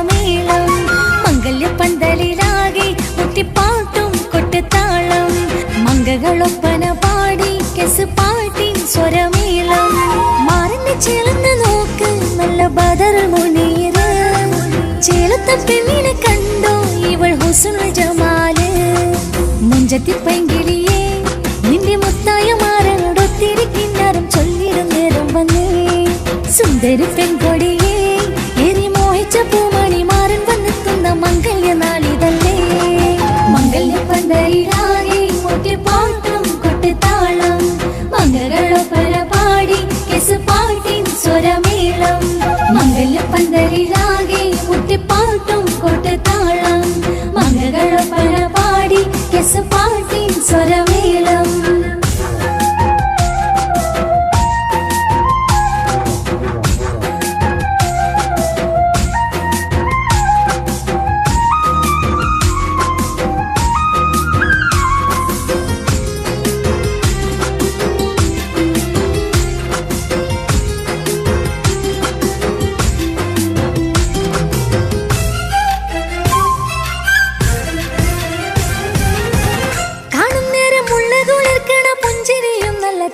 സ്വരമേളം മംഗല്യപ്പന്തലിലാകെ മുട്ടിപ്പാട്ടും കൊട്ടുതാളം മംഗകളൊപ്പന പാടി കെസ് പാട്ടിൻ സ്വരമേളം മാറിന്റെ ചേർന്ന് നോക്ക് നല്ല ബദറുൽ മുനീറ് ചേലത്തെ പെണ്ണിനെ കണ്ടോ ഇവൾ ഹുസ്നുൽ ജമാല് മുഞ്ചത്തി പൈങ്കിളിയേ നിന്റെ മുത്തായ മാറനോടൊത്തിരി കിന്നാരം ചൊല്ലിടും നേരം വന്നേ സുന്ദരി പെൺകൊടിയേ ഏറി മോഹിച്ച പൂമണി മാറൻ വന്നെത്തുന്ന മംഗല്യ നാളിതല്ലേ മംഗല്യപ്പന്തലിലാകെ മുട്ടിപ്പാട്ടും കൊട്ടുതാളം മംഗളൊപ്പന പാടി കെസ് പാട്ടിൻ സ്വരമേളം മംഗല്യപ്പന്തലിലാകെ മുട്ടിപ്പാട്ടും കൊട്ടുതാളം മംഗളൊപ്പന പാടി കെസ് പാട്ടിൻ സ്വരമേളം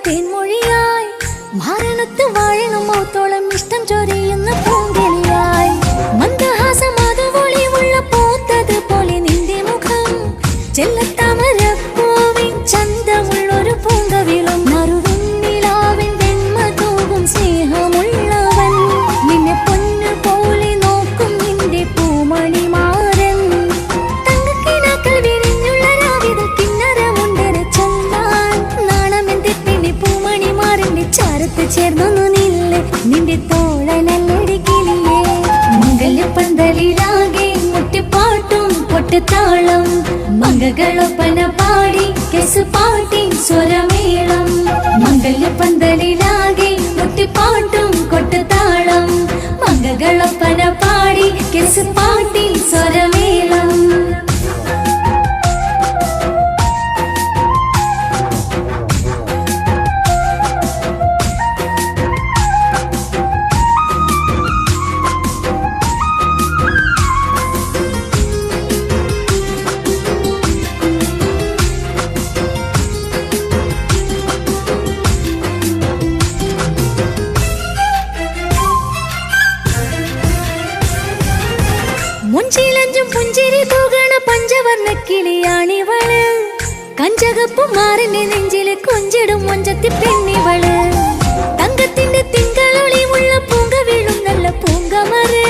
തേൻമൊഴിയായി മാരണത്ത് വാഴണം മൗത്തോളം ഇഷ്ടം ചൊരിയുന്ന പൂങ്കിളിയായി മന്ദഹാസമാതുവൊളിവുള്ള പൂത്തത് പോലെ നിന്റെ മുഖം ചെല്ലത്താമരപ്പൂവിൻ ചന്തമുള്ളൊരു പൂങ്കവിളും മറുവിന്നിലാവിൻ വെണ്മ തൂകും സ്നേഹമുള്ളവൻ നിന്നെ പൊന്നു പോലെ നോക്കും നിന്റെ പൂമണി മാറൻ തങ്കക്കിനാക്കൾ വിരിഞ്ഞുള്ള രാവിതൽ കിന്നരമുണ്ടര ചൊല്ലാൻ നാണമെന്റെ പൂമണി മാറിന്റെ ചാരത്ത് ചേർന്നൊന്നു നില്ല് നിന്റെ തോഴനല്ലടി കിളിയേ മംഗല്യപ്പന്തലിലാകെ മുട്ടിപ്പാട്ടും കൊട്ടുതാളം മംഗളൊപ്പന പാടി കെസ് പാട്ടിൻ സ്വരമേളം മംഗല്യപ്പന്തലിലാകെ മുട്ടിപ്പാട്ടും കൊട്ടുതാളം മംഗളൊപ്പന പാടി കെസ് പാട്ടിൻ സ്വരമേളം മുഞ്ചിലഞ്ചും പുഞ്ചിരി തൂകണ പഞ്ചവർണ്ണ കിളിയാണിവള് കഞ്ചകപ്പു മാറിന്റെ നെഞ്ചില് കൊഞ്ചിടും മൊഞ്ചത്തി പെണ്ണിവള് തങ്കത്തിന്റെ തിങ്കളൊളിവുള്ള പൂങ്ക വീഴും നല്ല പൂങ്കമറ്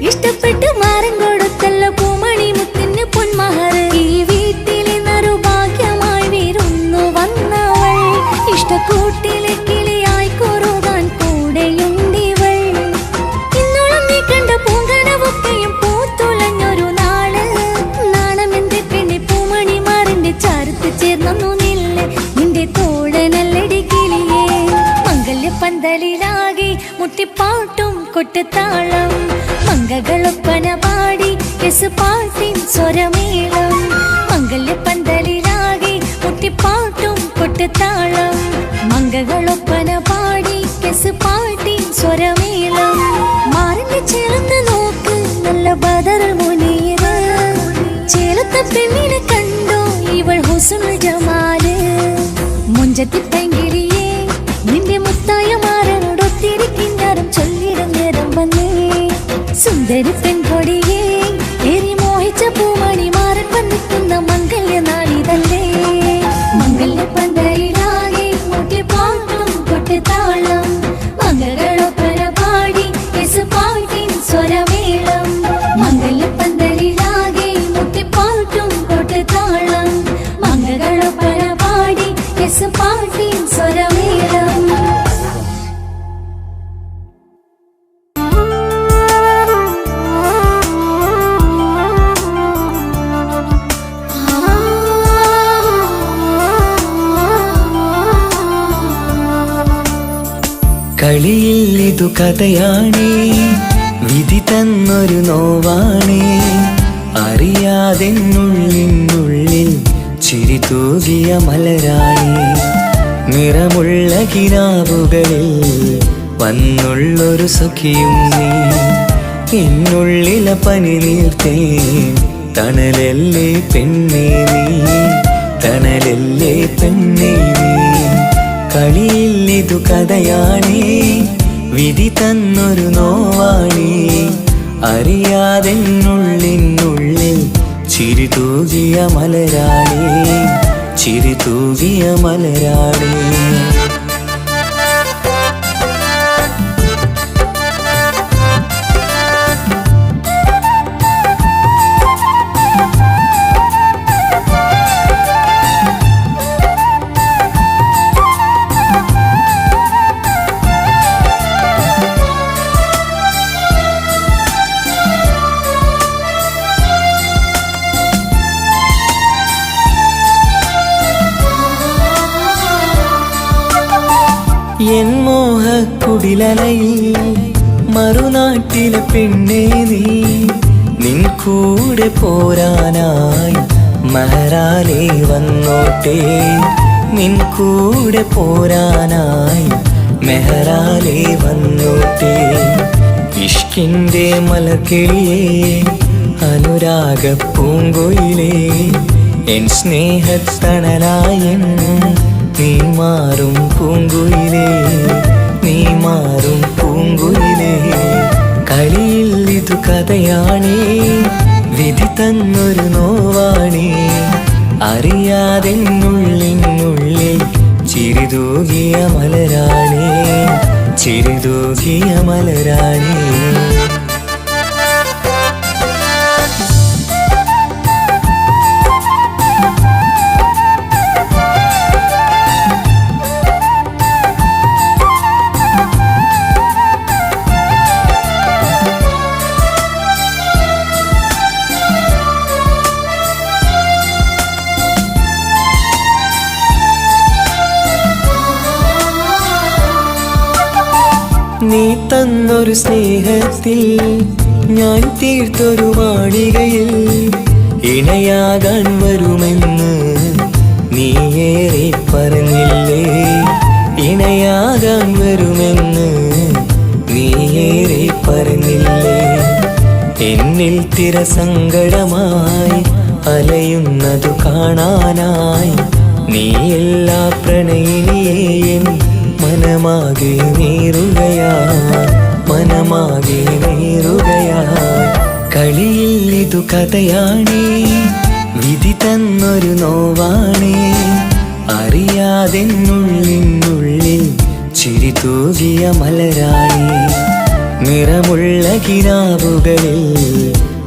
ഇഷ്ടപ്പെട്ട് മാറൻ കൊടുത്തല്ല പൂമണി മുത്തിന് പൊന്മഹറ് ഈ വീട്ടിലെ നറുഭാഗ്യമായി വീരുന്നു വന്നവൾ ഇഷ്ടക്കൂട്ടിലെ കിളിയായി കൊറുകാൻ കൂടെയുണ്ടിവൾ ഇന്നോളം നീ കണ്ട പൂങ്കനവൊക്കെയും പൂത്തുലഞ്ഞൊരു നാള് നാണമെന്റെ പെണ്ണെ പൂമണി മാറിന്റെ ചാരത്ത് ചേർന്നു നില്ല് നിന്റെ തോഴനല്ലടി കിളിയേ മംഗല്യപ്പന്തലിലാകെ മുട്ടിപ്പാട്ടും കൊട്ടുതാളം മംഗളൊപ്പന പാടി കെസ് പാട്ടിൻ സ്വരമേളം മംഗല്യപ്പന്തലിലാകെ മുട്ടിപ്പാട്ടും കൊട്ടുതാളം മംഗളൊപ്പന പാടി കെസ് പാട്ടിൻ സ്വരമേളം മാറിന്റെ ചേർന്ന് നോക്ക് നല്ല ബദറുൽ മുനീറ് ചേലത്തെ പെണ്ണിനെ കണ്ടോ ഇവൾ ഹുസ്നുൽ ജമാല് മുഞ്ചത്തി പൈങ്കിളിയേ നിന്റെ മുത്തായ മാറനോടൊത്തിരി കിന്നാരം ചൊല്ലിടും നേരം വന്നേ സുന്ദരി പെൺകൊടിയേ ഏറി മോഹിച്ച പൂമണി മാറൻ വന്നെത്തുന്ന മംഗല്യ നാളിതല്ലേ മംഗല്യപ്പന്തലിലാകെ മുട്ടിപ്പാട്ടും കൊട്ടുതാളം മംഗളൊപ്പന പാടി കെസ് പാട്ടിൻ സ്വരമേളം മംഗല്യപ്പന്തലിലാകെ മുട്ടിപ്പാട്ടും കൊട്ടുതാളം മംഗളൊപ്പന പാടി കെസ് പാട്ടിൻ സ്വരമേളം കളിയിൽ ഇതു കഥയാണേ വിധി തന്നൊരു നോവാണേ അറിയാതെന്നുള്ളിനുള്ളിൽ ചിരി തൂകിയ മലരാണേ നിറമുള്ള കിനാവുകളിൽ വന്നുള്ളൊരു സഖിയും നീ എന്നുള്ളിലെ പനി നീർത്തേ തണലല്ലേ പെണ്ണേ നീ, തണലല്ലേ പെണ്ണേ നീ. കളിയിൽ ഇതു കഥയാണേ, വിധി തന്നൊരു നോവാണേ. അറിയാതെന്നുള്ളിനുള്ളിൽ ചിരി തൂകിയ മലരാണേ, ചിരി തൂകിയ മലരാണേ. എൻ മോഹക്കുടിലലയിൽ മറുനാട്ടിലെ പെണ്ണേ നീ, നിൻ കൂടെ പോരാനായി മഹറാലേ വന്നോട്ടെ. നിൻ കൂടെ പോരാനായി മെഹറാലേ വന്നോട്ടെ. ഇഷ്കിൻ്റെ മലക്കിളിയേ, അനുരാഗ പൂങ്കൊയിലേ, എൻ സ്നേഹത്തണലായെന്നും നീ മാറും പൂങ്കുയിലേ, നീ മാറും പൂങ്കുയിലേ. കളിയിൽ ഇതു കഥയാണേ, വിധി തന്നൊരു നോവാണേ. അറിയാതെന്നുള്ളിനുള്ളിൽ ചിരി തൂകിയ മലരാണേ, ചിരി തൂകിയ മലരാണേ. നീ തന്നൊരു സ്നേഹത്തിൽ ഞാൻ തീർത്തൊരു മാളികയിൽ ഇണയാകാൻ വരുമെന്ന് നീയേറെ പറഞ്ഞില്ലേ, ഇണയാകാൻ വരുമെന്ന് നീയേറെ പറഞ്ഞില്ലേ. എന്നിൽ തിരസങ്കടമായി അലയുന്നതു കാണാനായി നീ എല്ലാ പ്രണയിനിയേയും മനമാകെ നീറുകയാ, മനമാകെ നീറുകയാ. കളിയിൽ ഇതു കഥയാണേ, വിധി തന്നൊരു നോവാണേ. അറിയാതെന്നുള്ളിനുള്ളിൽ ചിരി തൂകിയ മലരാണേ. നിറമുള്ള കിനാവുകളിൽ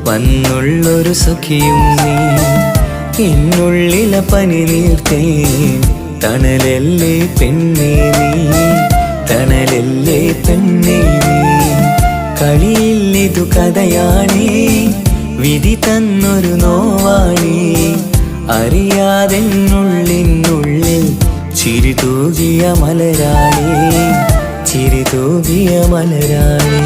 വന്നുള്ളൊരു സഖിയും നീ, എന്നുള്ളിലെ പനി നീർത്തേ തണലല്ലേ പെണ്ണേ നീ, തണലല്ലേ പെണ്ണേ നീ. കളിയിൽ ഇതു കഥയാണേ, വിധി തന്നൊരു നോവാണേ. അറിയാതെന്നുള്ളിനുള്ളിൽ ചിരി തൂകിയ മലരാണേ, ചിരി തൂകിയ മലരാണേ.